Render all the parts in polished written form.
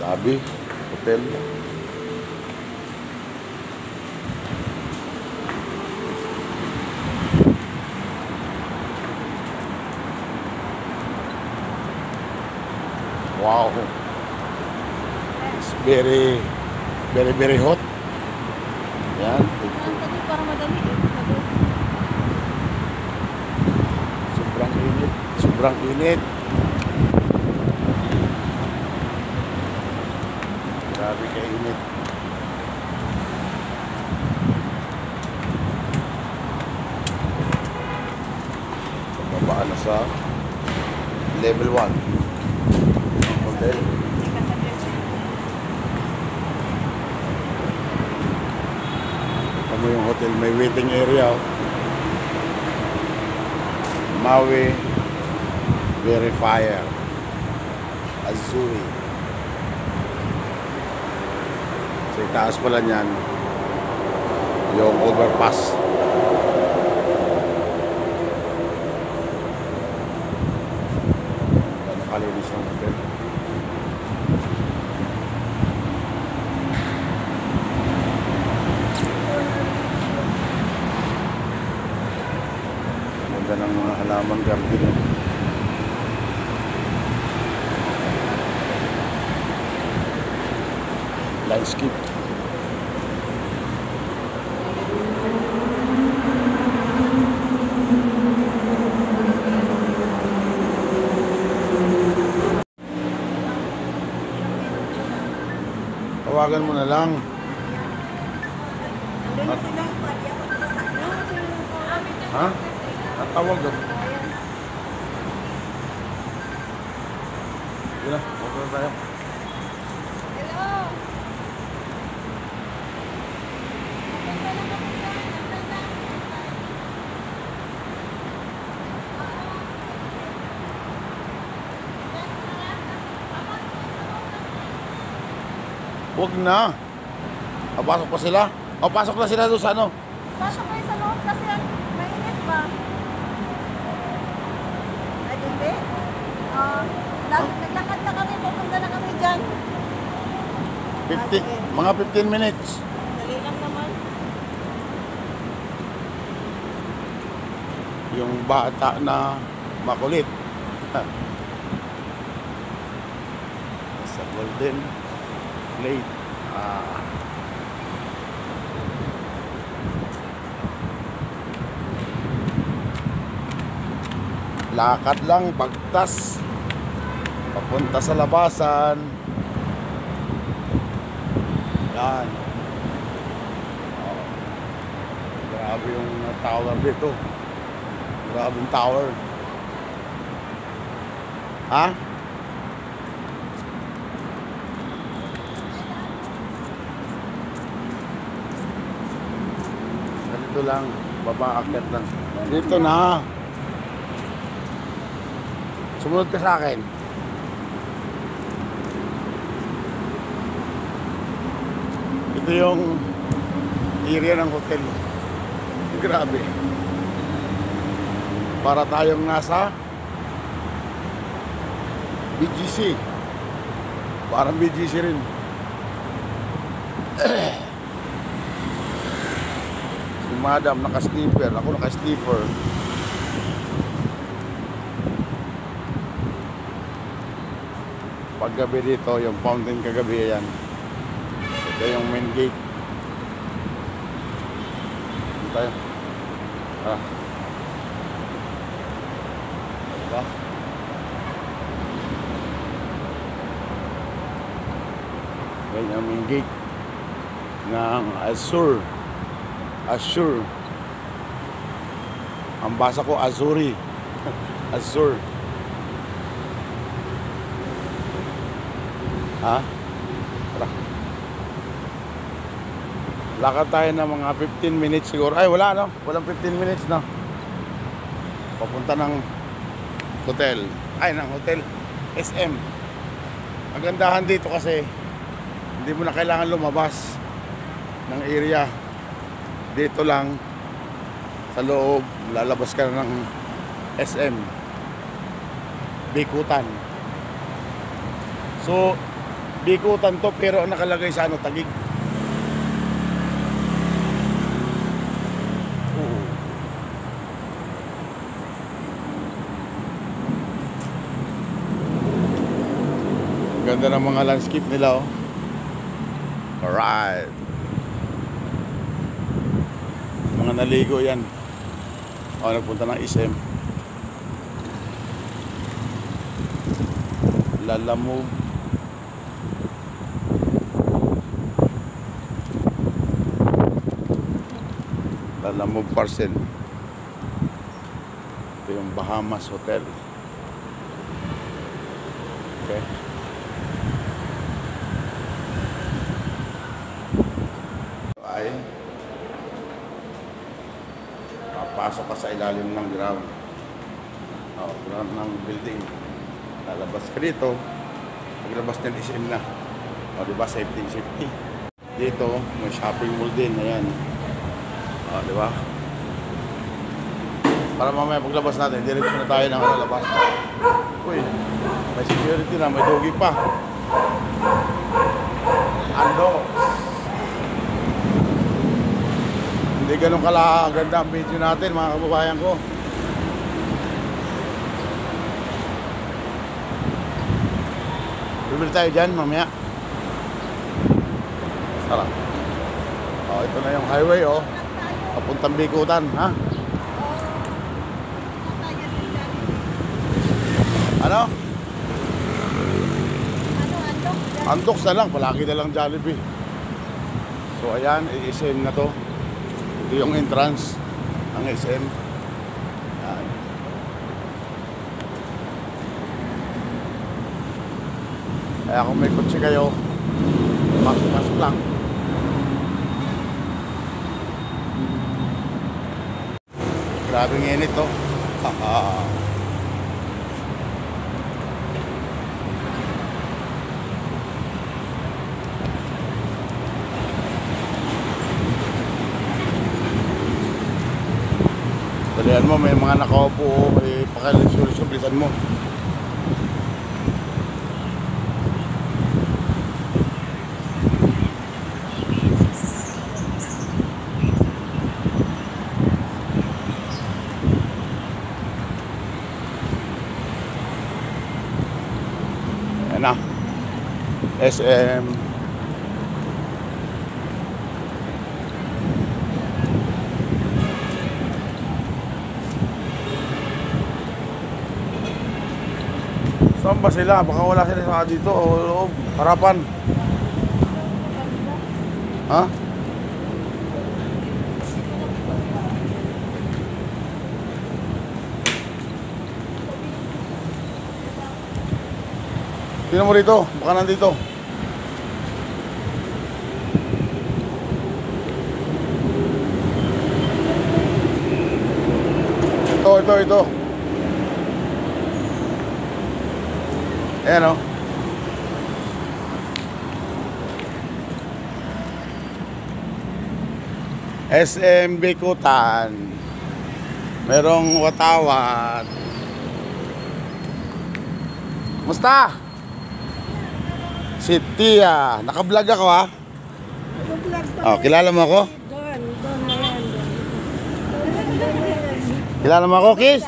Lobby, hotel. Wow. It's very, very, very hot. Yan. Para madali eh. Sobrang init. Sobrang init. Grabe kainit. Pababa na sa level 1 ng hotel. Ito mo yung hotel, may waiting area. Maui Verifier Azuri. Sa itaas pala niyan yung overpass. Nakalinis ng hotel. Ganda ng mga halaman garden. Landscape. Tawagan mo na lang. Ha? Natawag daw. Yun na, huwag na tayo. Huwag na. Pasok pa sila? O, pasok na sila doon sa ano? Pasok kayo sa loob kasi mainit ba? Ay, hindi. Naglakad na kami, pupunta na kami dyan. 50, mga 15 minutes. Dali lang naman. Yung bata na makulit. Sa Golden Plate. Lakad lang, pagtas papunta sa labasan. Yan. Grabe yung tower dito. Grabe yung tower. Ha? Dito lang, baba, akyat lang. Dito na. Sumunod ka sa akin. Ito yung area ng hotel. Grabe. Para tayong nasa BGC. Parang BGC rin. Si Madam naka-sleeper. Ako naka-sleeper. Paggabi dito, yung fountain kagabi yan. Ito yung main gate. Dito tayo. Diba? Yan yung main gate ng Azure. Azure. Ang basa ko Azuri. Azure. Ha? Tara. Lakad tayo ng mga 15 minutes siguro. Ay, wala no? Walang 15 minutes no? Papunta ng hotel. Ay, ng hotel SM. Ang gandahan dito kasi hindi mo na kailangan lumabas ng area. Dito lang sa loob, lalabas ka na ng SM Bikutan. So Bikutan to pero nakalagay sa ano, Taguig. Oo. Ganda ng mga landscape nila oh. Alright. Mga naligo yan. O, nagpunta ng SM. Lalamove. Lalamove Parcel. Ito yung Bahamas Hotel. Okay. Ay papasok ka sa ilalim ng ground. Ground ng building. Lalabas ka dito. Paglabas ng SM na. Diba? Safety. Dito, may shopping mall din. Ayan. Diba? Para mamaya paglabas natin, diretso na tayo ng labas. Uy, may security na, may doggy pa. Ando. Hindi ganun ganda ang video natin mga kababayan ko. Bibili tayo dyan mamaya. Tara. Ito na yung highway oh. Papuntang Bikutan, ha? Ano? Andox na lang, palagi na lang Jollibee. So ayan, SM na to. Ito yung entrance ng SM. Ayan. Kaya kung may kotse kayo, pasok lang. Grabing init to. Dalihan mo, may mga nakaupo, may pakalisolusyon, bilisan mo. Ayan na. SM. Saan ba sila? Baka wala sila sa dito o loob. Harapan. Ha? Tingnan mo rito. Baka nandito. Ito. Ayan o. SM Bikutan. Merong watawat. Musta? Si Tia. Naka-vlog ako ha? Kilala mo ako? Kilala mo ako, Kiss?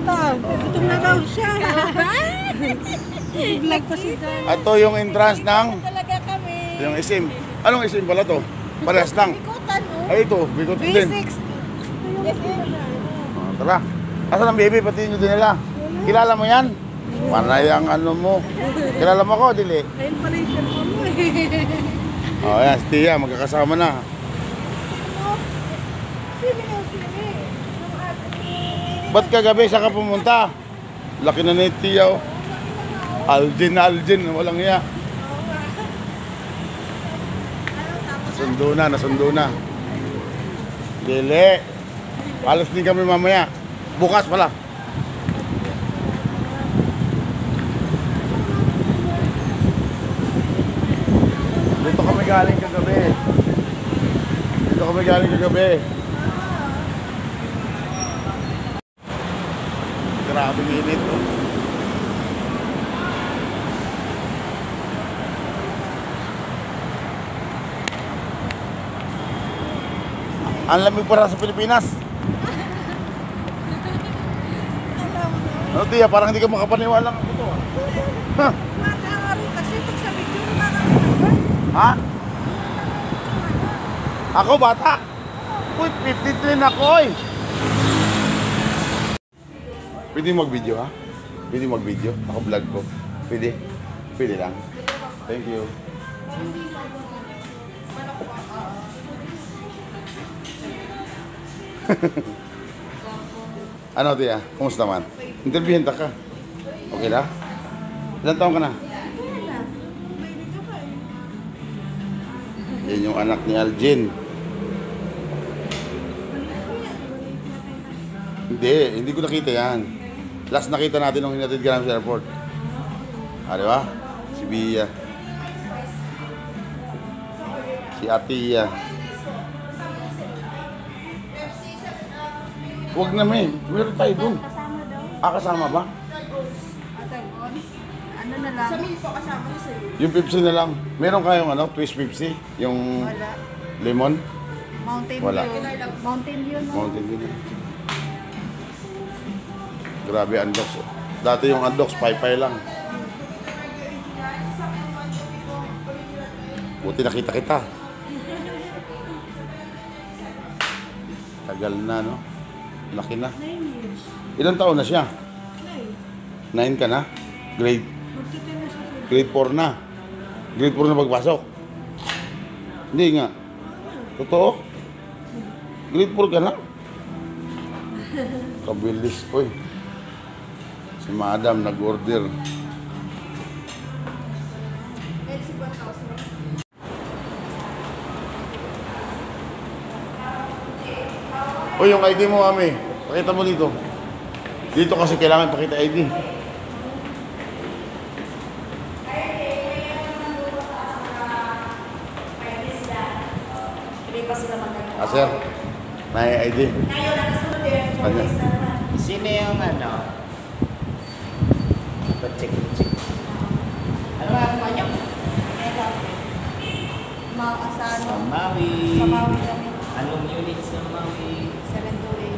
Gutom na daw siya. Vlog pa si Don. Ito yung entrance ng Talaga kami. yung SM. Anong SM pala to? Parehas lang. Bikutan, no? Ay ito, Bikutan din. Tara. Asan ang baby? Pati nyo din nila. Kilala mo yan? Panay ang ano mo. Kilala mo ako, dili? Ayun pala yung cellphone mo eh. Ayan, si Tia, magkakasama na. Sino yung sino? Ba't kagabi sa ka pumunta? Laki na ni Tia, oh. Algin, walang iya. Nasundo na. Dili. Alas din kami mamaya. Bukas pala. Dito kami galing kagabi. Grabing init, oh. Ang lamig para sa Pilipinas. Alam mo na. Ano tiya, parang hindi ka makapaniwala ng ito. Ha? Matawa rin kasi pag sa video makakatawa. Ha? Ako bata? Uy, 53 na ako eh. Pwede mag-video ha? Pwede mag-video? Ako vlog ko. Pwede? Pwede lang. Thank you. Ano tiya? Kumusta man? Interviewin ta ka. Okay na? Ilan taon ka na? Wala. Baby ka pa eh. Yan yung anak ni Algin. Hindi ko nakita yan. Last nakita natin nung hinatid ka namin sa airport. Ah, di ba? Si Bia. Si Atia. Huwag naman. Meron tayo dun. Kasama daw. Ah, kasama ba? Ano na lang? Sa Milpo kasama niya sa'yo. Yung Pepsi na lang. Meron kayong ano, twist Pepsi? Yung Wala. lemon? Mountain Wala. Dew. Mountain Dew no? Mountain Dew. Grabe, Andox. Dati yung Andox, pay-pay lang. Buti nakita kita. Tagal na, no? Laki na. 9 years. Ilang taon na siya? 9. 9 ka na? Grade Magtitira na siya sa Grade 4 na. Grade 4 na pagpasok. Hindi nga. Totoo? Grade 4 ka na? Kabilis po eh. Si Madam nag-order. O yung ID mo, Mami. Pakita mo dito. Dito kasi kailangan pakita ID. Ah, sir. May ID. Ano? Sino yung ano? Check. Ano nga ang kanya? Sa ano? Sa Maui. Sa Maui kami. Anong unit sa Maui? 728.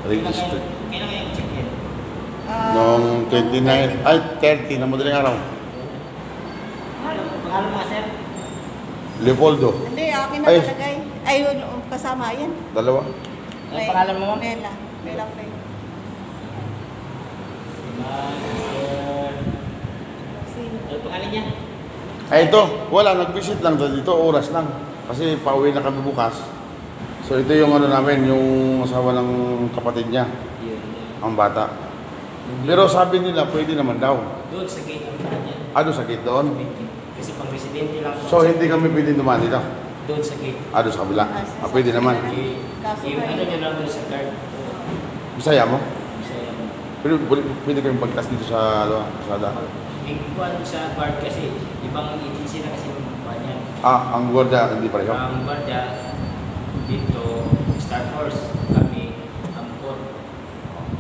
Registered. Kailan kayo check-in? Noong 29, ay 30 na madaling araw. Pangalan mo sir? Leopoldo. Hindi, akin na Ay. talagay. Ayun, kasama yan. Dalawa. Ano pangalan mo? Mela. Mela Frey. Sir. Sino? Ano pangalan niya? Ay ito, wala. Nag-visit lang dito. Oras lang. Kasi pauwi na kami bukas. So ito yung ano namin, yung asawa ng kapatid niya. Yun. Ang bata. Pero sabi nila, pwede naman daw. Doon sa gate ang kanya. Ano sa gate doon? Kasi pang residente lang. So hindi kami pwede dumaan dito. Doon sa gate. Ano sa kabila? Ah, pwede naman. Yung ano niya lang doon sa card. Bisaya mo? Bisaya mo. Pwede kami pagtas dito sa Sada. Ikuan sa guard kasi, ibang agency na kasi mga niya. Ah, ang gwardiya hindi pareho. Ang guardia dito, Star Force, kami, Angkor.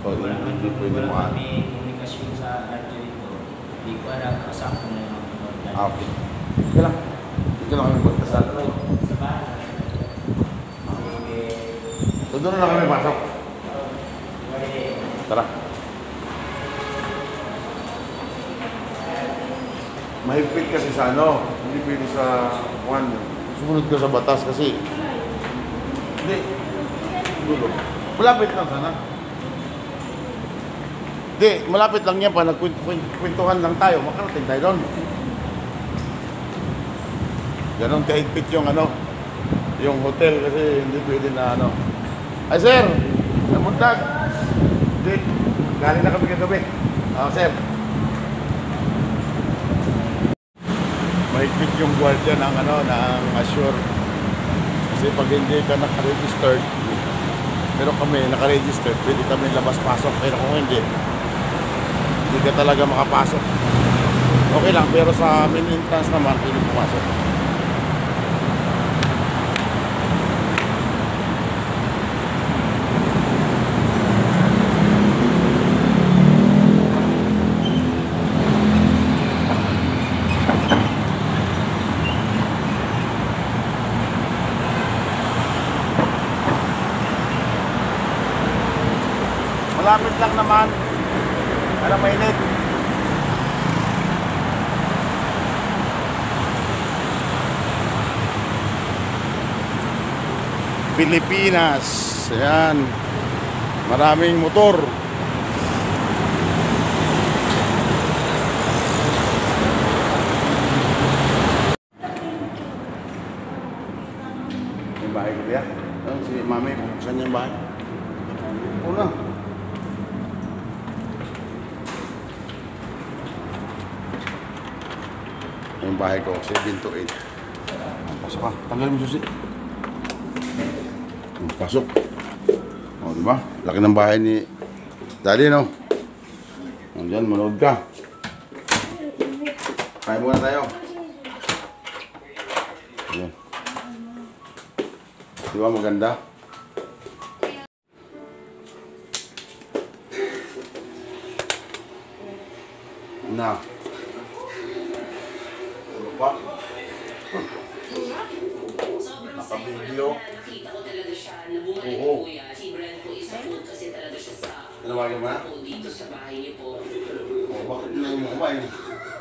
So hindi pwede Wala mo. kami komunikasyon sa radyo dito. Hindi ko alam kasama ko na yung mga guardia. Ah, okay. Ito lang. Ito lang kami pagtasal. Sa bahay. Sige. So doon na kami pasok. Tara. Mahigpit kasi sa ano, hindi pwede sa one. Sumunod ka sa batas kasi. Hindi. Dulo. Malapit lang sana. Hindi, malapit lang yan pa. Nagkwentuhan lang tayo. Makarating tayo doon. Ganon kahigpit yung ano, yung hotel kasi hindi pwede na ano. Ay sir, namuntag. Hindi, galing na kami kagabi. Sir. Mahigpit yung gwardiya ng ano, ng Assure. Kasi pag hindi ka naka-registered, pero kami naka-registered, pwede kami labas-pasok. Pero kung hindi ka talaga makapasok. Okay lang, pero sa main entrance naman, pwede pumasok. Malapit lang naman. Alam, mainit. Pilipinas. Ayan. Maraming motor. Yung bahay ko yan. Si mami, buksan niya yung bahay. Una. Yung bahay ko, 7 to 8. Pasok ka. Tanggalin mo susi. Pasok. O, diba? Laki ng bahay ni Daddy, no? Nandiyan, manood ka. Kain muna tayo. Ayan. Diba maganda? Na. Ano pa? Naka-video. Nakita ko talaga siya, nabuhay Oo. ko kuya. Si Brent po isa po kasi talaga siya sa Tinawagan mo na? po dito sa bahay niyo po. O, bakit hindi mo kumain?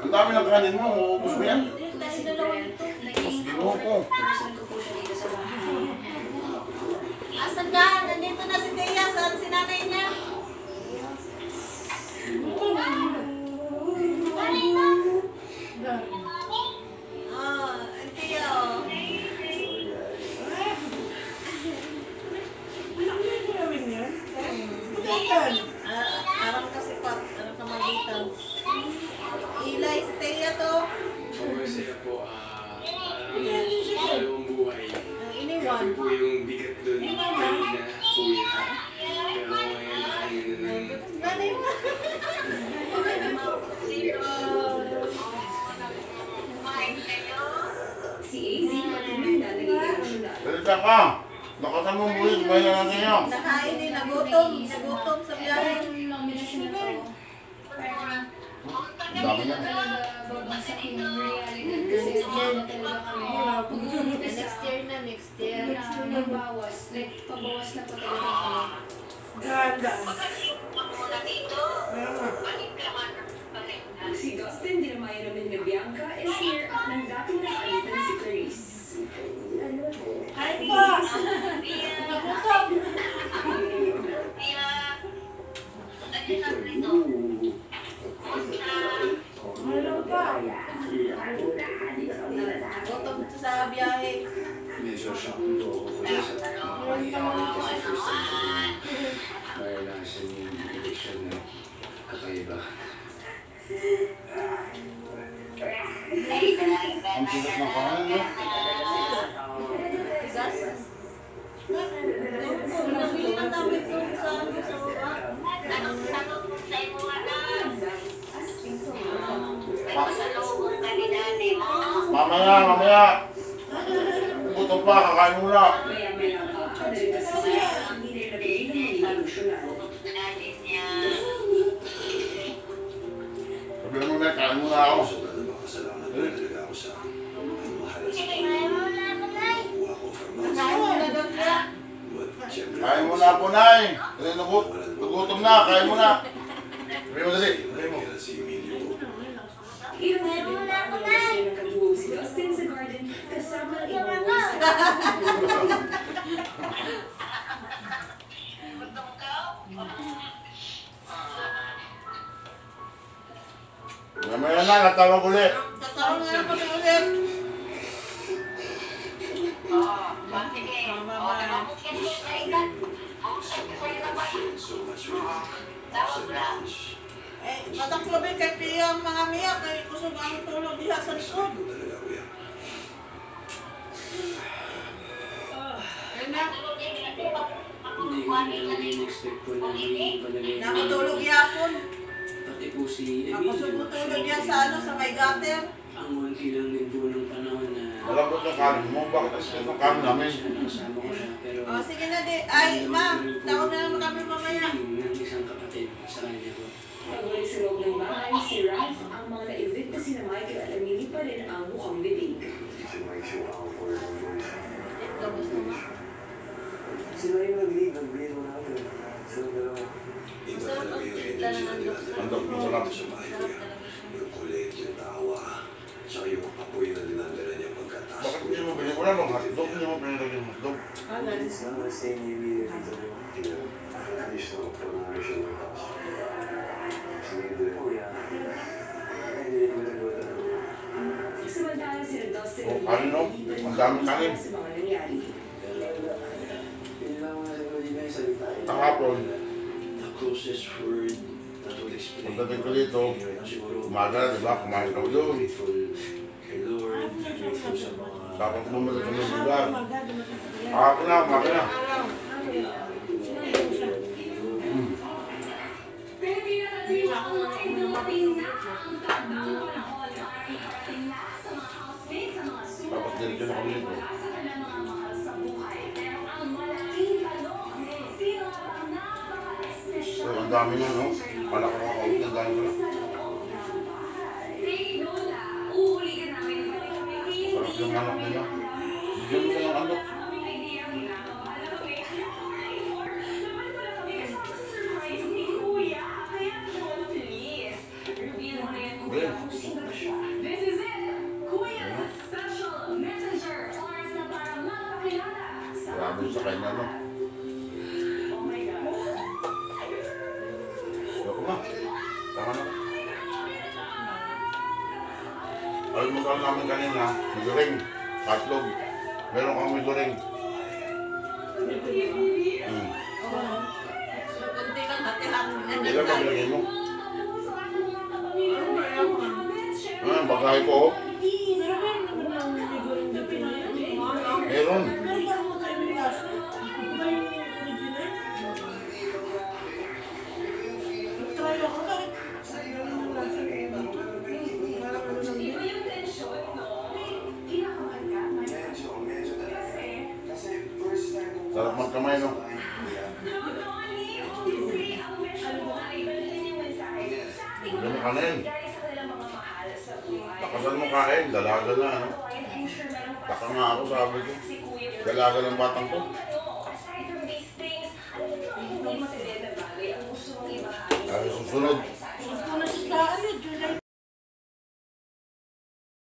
Ang dami ng kanin mo. Uubos mo yan? Si Brent, naging Ginoo. person ko po siya dito sa bahay. Asan ka? Nandito na si Tia. Saan si nanay niya? Ah, ang Tia. Aram kasi pat. Aram ka magitan. Ilay si Tia to. Masaya po, yung buhay. Ang iniwan. Grabe po yung bigat doon kanina, kuya. Pero ngayon, ayun na lang. Nanay mo. Si AZ, matuloy na naging emosyonal. Balikan ka. Nakasan mo buhay. Kumain na natin yun. Nakain din. Nagutom. Nagutom sa biyahe. Ang dami yan. Next year na, next year. Pabawas. Like, pabawas na po talaga kami. Si Dustin Dinamay namin na Bianca is here at nang dating nakalitan si Clarice. Ay po! Nagutom! Nagutom sa biyahe. Medyo shock po ako kuya sa nangyayari kasi first time ko din maranasan yung addiction na kakaiba. Ang tigas ng kain, no? Tigas? Nabili ng namin ito sa Mamaya, mamaya. Gutom pa, kakain muna. Maya-maya pa, dahil sa mga hindi na nabigyan ng emosyonal. Sabi mo na, kain muna ako. Sobrang makasalamat na talaga ako sa ang mahal sa Kain mo na daw siya. But siyempre, Kain muna po, Nay. Kasi nagutom na, kain muna. Sabi mo dali. Sabi mo. kaya si Emilio ko. Ilang sabi na ako kasi nakaduo si Dustin sa garden kasama ang ibang boys. Mamaya na, natawag ulit. Tatawag nga kami ulit. So much relief sa marriage. Mataklobi kay Pia ang mga miya. Kay kusog ang tulog diha sa likod. Ano talaga kuya? Ayun na. Hindi ko na in-expect po na may panagay. Nakatulog yapon. Pati po si Ako Emilio. sumutulog diya sa sa may gutter. Ang unti lang din po ng panahon na Malambot ng kanin mo. Bakit ang siya ng kanin namin? kasama ko siya. Pero O sige na di. Ay ma, tawag na naman kami mamaya. ng isang kapatid sa kanya po. Pagbalik sa loob ng bahay, si Ralph ang mga na-evict na sina Michael at Emily pa rin ang mukhang bibig. Si Mike siya ako for the voice. Tapos naman. Sila yung nag-lead, nag-lead mo natin. Sila dalawa. Iba Masarap talaga ang yung titla energy ng na andok. Andok, masarap. sa bahay Masarap niya. talaga siya. Yung kulit, yung tawa, tsaka yung apoy na dinadala niya pagkataas. Bakit hindi mo pinili? Wala nung hotdog, hindi mo pinili yung hotdog. It's not the same maybe dito mo. At least no, promotion ng house. Sige, oh yeah. Hindi rin matagawa na. Samantala sila Dustin Oh, ano? Ang daming kanin. sa mga nangyari. Hindi lang mga sagot din yung salita. Kahapon, The closest word that would explain. pagdating ko dito, Siguro, umaga, di ba? Kumain ka doon. grateful kay Lord, grateful sa mga Tapos bumalik kami ng lugar. Kahapon na, umaga na. Tapos diretso na kami dito. So, ang dami na, no? Pala ko kakaut na dahil ko na. Sarap yung manok nila. Bigyan mo yung andok. This is it! Kuya's special messenger oras na para magpakilala sa Grabe sa kanya, no? Oh my God. Ayoko na. Tama na. Ay, magkano namin kanina, may goreng, tatlog. Meron kang may goreng. Kunti lang hati-hati na Ilan ba bilagay mo? Ano ba yun? Bagahe ko, oh. Meron. Medyo talaga. Kasi first time ko. Sarap magkamay, no? Bigyan mo kanin. Lakasan mo kain, dalaga na, no? Taka nga ako, sabi ko. Dalaga ng batang ko. Ay, susunod.